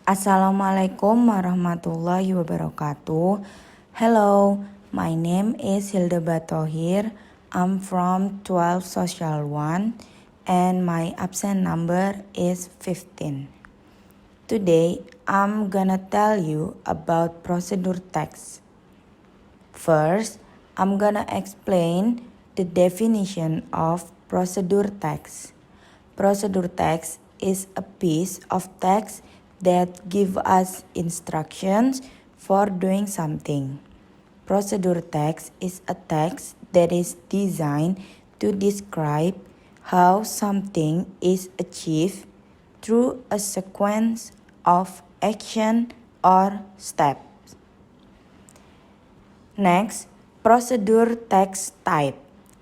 Assalamualaikum warahmatullahi wabarakatuh. Hello, my name is Hilda Batohir. I'm from 12 Social 1 and my absent number is 15. Today, I'm gonna tell you about procedure text. First, I'm gonna explain the definition of procedure text. Procedure text is a piece of text that give us instructions for doing something. Procedure text is a text that is designed to describe how something is achieved through a sequence of action or steps. Next, procedure text type.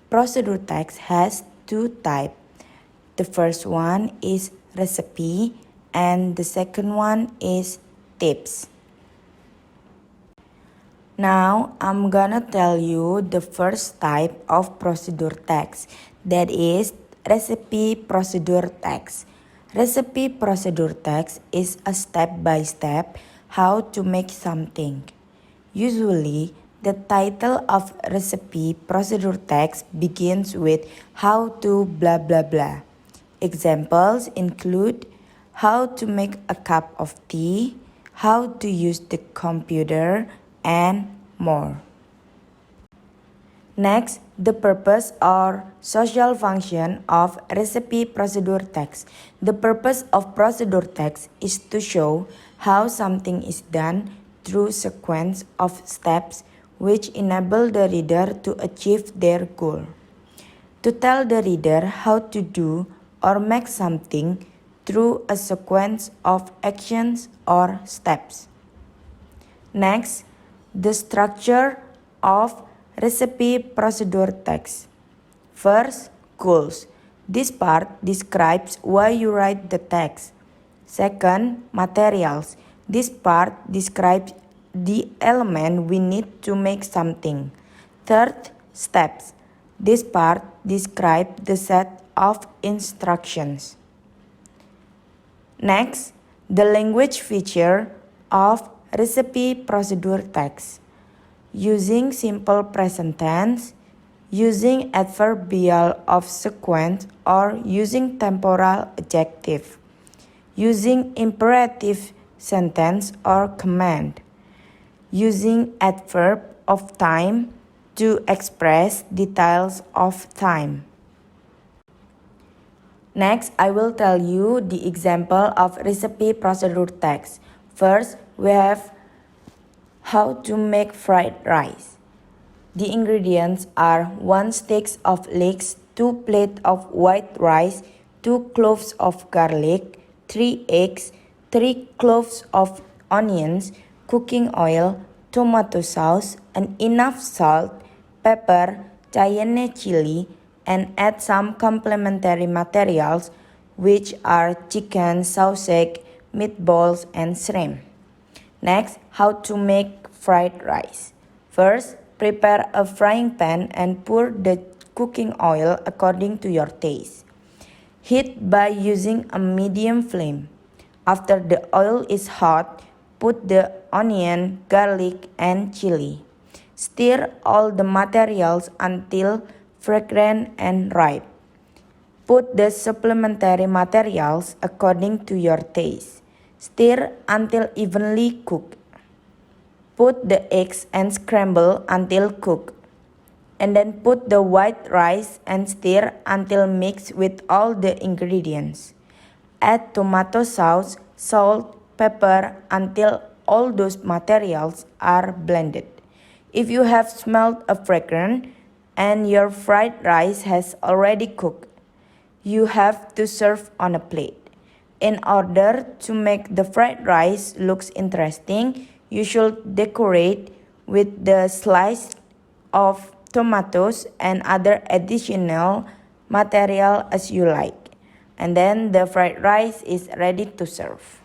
Procedure text has two types. The first one is recipe and the second one is tips. Now, I'm gonna tell you the first type of procedure text, that is recipe procedure text. Recipe procedure text is a step-by-step how to make something. Usually, the title of recipe procedure text begins with how to blah blah blah. Examples include how to make a cup of tea, how to use the computer, and more. Next, the purpose or social function of recipe procedure text. The purpose of procedure text is to show how something is done through sequence of steps which enable the reader to achieve their goal. To tell the reader how to do or make something through a sequence of actions or steps. Next, the structure of recipe procedure text. First, goals. This part describes why you write the text. Second, materials. This part describes the element we need to make something. Third, steps. This part describes the set of instructions. Next, the language feature of recipe procedure text. Using simple present tense, using adverbial of sequence or using temporal adjective, using imperative sentence or command, using adverb of time to express details of time. Next, I will tell you the example of recipe procedure text. First, we have how to make fried rice. The ingredients are 1 stick of leeks, 2 plates of white rice, 2 cloves of garlic, 3 eggs, 3 cloves of onions, cooking oil, tomato sauce, and enough salt, pepper, cayenne chili, and add some complementary materials which are chicken, sausage, meatballs, and shrimp. Next, how to make fried rice. First, prepare a frying pan and pour the cooking oil according to your taste. Heat by using a medium flame. After the oil is hot, put the onion, garlic, and chili. Stir all the materials until fragrant and ripe. Put the supplementary materials according to your taste. Stir until evenly cooked. Put the eggs and scramble until cooked. And then put the white rice and stir until mixed with all the ingredients. Add tomato sauce, salt, pepper until all those materials are blended. If you have smelled a fragrance and your fried rice has already cooked, you have to serve on a plate. In order to make the fried rice looks interesting, you should decorate with the slice of tomatoes and other additional material as you like. And then the fried rice is ready to serve.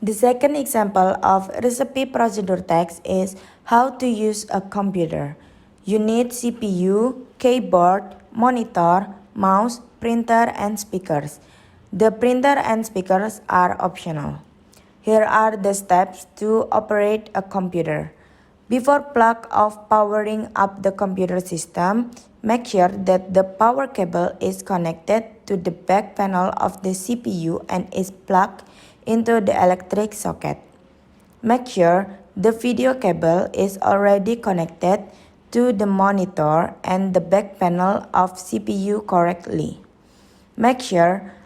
The second example of recipe procedure text is how to use a computer. You need CPU, keyboard, monitor, mouse, printer, and speakers. The printer and speakers are optional. Here are the steps to operate a computer. Before plug off powering up the computer system, make sure that the power cable is connected to the back panel of the CPU and is plugged into the electric socket. Make sure the video cable is already connected to the monitor and the back panel of CPU correctly. Make sure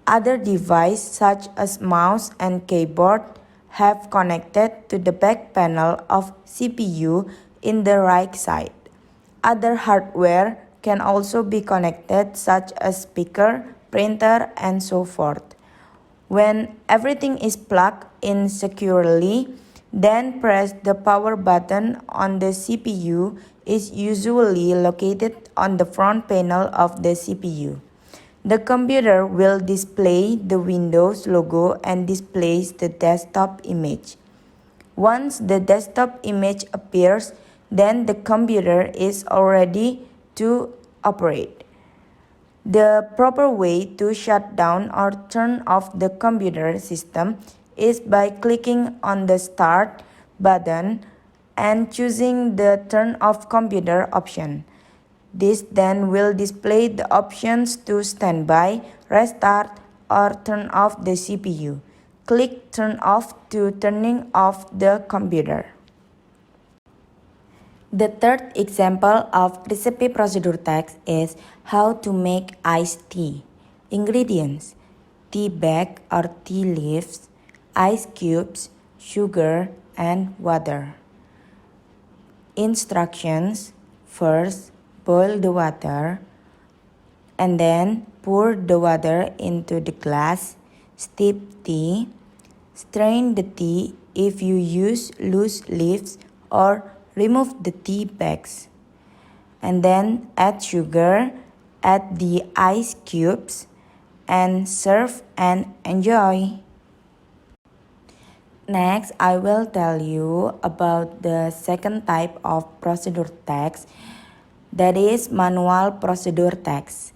other devices such as mouse and keyboard have connected to the back panel of CPU in the right side. Other hardware can also be connected such as speaker, printer, and so forth. When everything is plugged in securely, then press the power button on the CPU is usually located on the front panel of the CPU. The computer will display the Windows logo and displays the desktop image. Once the desktop image appears, then the computer is ready to operate. The proper way to shut down or turn off the computer system is by clicking on the Start button and choosing the Turn off computer option. This then will display the options to standby, restart, or turn off the CPU. Click Turn off to turning off the computer. The third example of recipe procedure text is how to make iced tea. Ingredients: tea bag or tea leaves, ice cubes, sugar, and water. Instructions: first, boil the water, and then pour the water into the glass, steep tea, strain the tea if you use loose leaves or remove the tea bags, and then add sugar, add the ice cubes, and serve and enjoy. Next, I will tell you about the second type of procedure text, that is manual procedure text.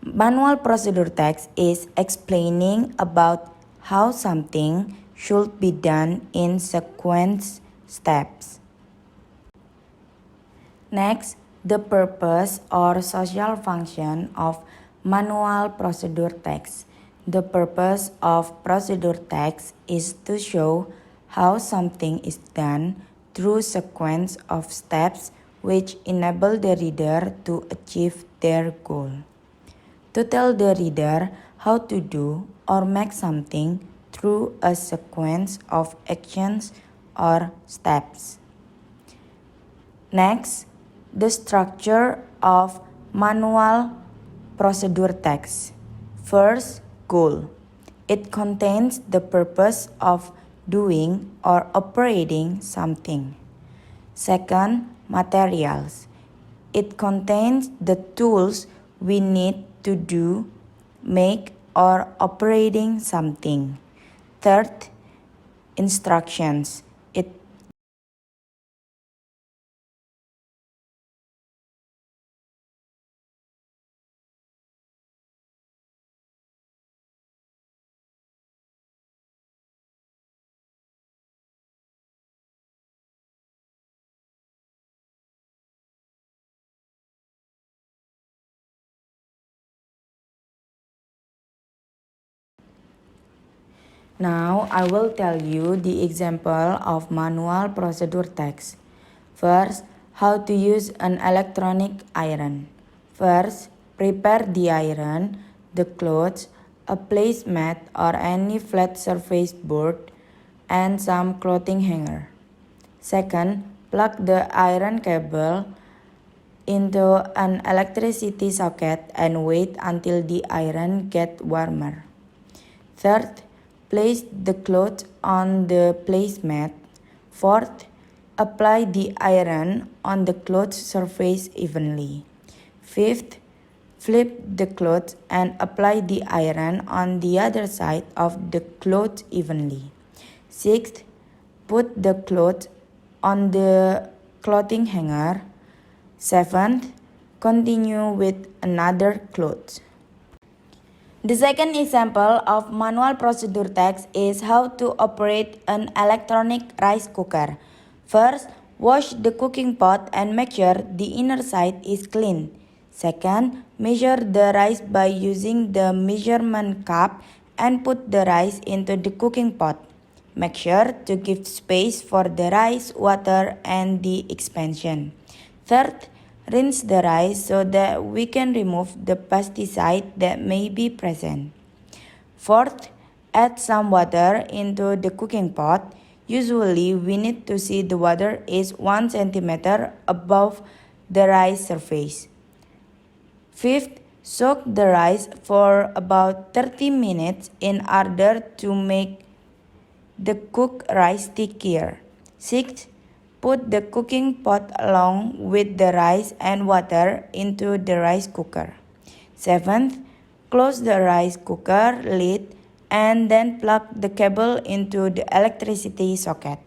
Manual procedure text is explaining about how something should be done in sequence steps. Next, the purpose or social function of manual procedure text. The purpose of procedure text is to show how something is done through sequence of steps which enable the reader to achieve their goal. To tell the reader how to do or make something through a sequence of actions or steps. Next, the structure of manual procedure text. First, goal. It contains the purpose of doing or operating something. Second, materials. It contains the tools we need to do, make, or operating something. Third, instructions. Now, I will tell you the example of manual procedure text. First, how to use an electronic iron. First, prepare the iron, the clothes, a placemat or any flat surface board, and some clothing hanger. Second, plug the iron cable into an electricity socket and wait until the iron gets warmer. Third, place the cloth on the placemat. Fourth, apply the iron on the cloth surface evenly. Fifth, flip the cloth and apply the iron on the other side of the cloth evenly. Sixth, put the cloth on the clothing hanger. Seventh, continue with another cloth. The second example of manual procedure text is how to operate an electronic rice cooker. First, wash the cooking pot and make sure the inner side is clean. Second, measure the rice by using the measurement cup and put the rice into the cooking pot. Make sure to give space for the rice, water, and the expansion. Third, rinse the rice so that we can remove the pesticide that may be present. Fourth, add some water into the cooking pot. Usually, we need to see the water is 1 centimeter above the rice surface. Fifth, soak the rice for about 30 minutes in order to make the cooked rice stickier. Sixth, put the cooking pot along with the rice and water into the rice cooker. Seventh, close the rice cooker lid and then plug the cable into the electricity socket.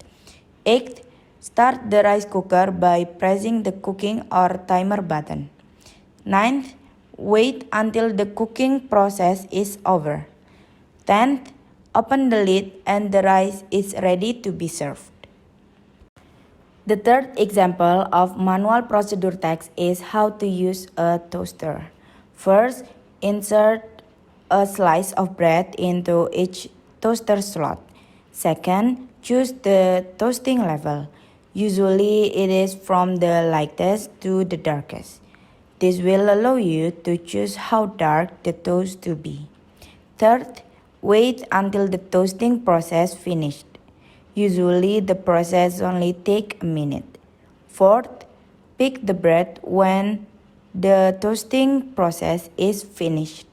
Eighth, start the rice cooker by pressing the cooking or timer button. Ninth, wait until the cooking process is over. 10th, open the lid and the rice is ready to be served. The third example of manual procedure text is how to use a toaster. First, insert a slice of bread into each toaster slot. Second, choose the toasting level. Usually it is from the lightest to the darkest. This will allow you to choose how dark the toast to be. Third, wait until the toasting process finished. Usually the process only takes a minute. Fourth, pick the bread when the toasting process is finished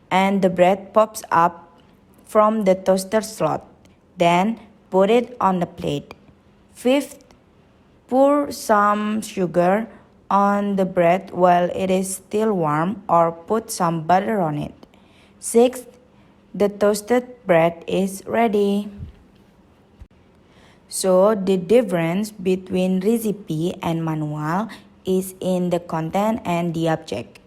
and the bread pops up from the toaster slot. Then put it on the plate. Fifth, pour some sugar on the bread while it is still warm or put some butter on it. Sixth, the toasted bread is ready. So the difference between recipe and manual is in the content and the object.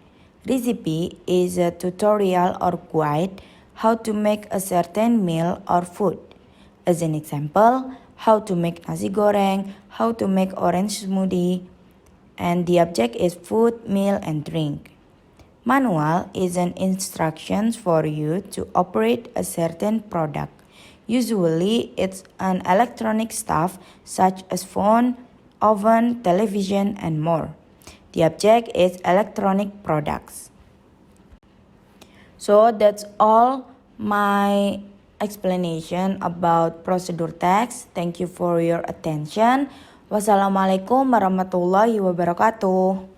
Recipe is a tutorial or guide how to make a certain meal or food. As an example, how to make nasi goreng, how to make orange smoothie, and the object is food, meal, and drink. Manual is an instructions for you to operate a certain product. Usually, it's an electronic stuff such as phone, oven, television, and more. The object is electronic products. So that's all my explanation about procedure text. Thank you for your attention. Wassalamualaikum warahmatullahi wabarakatuh.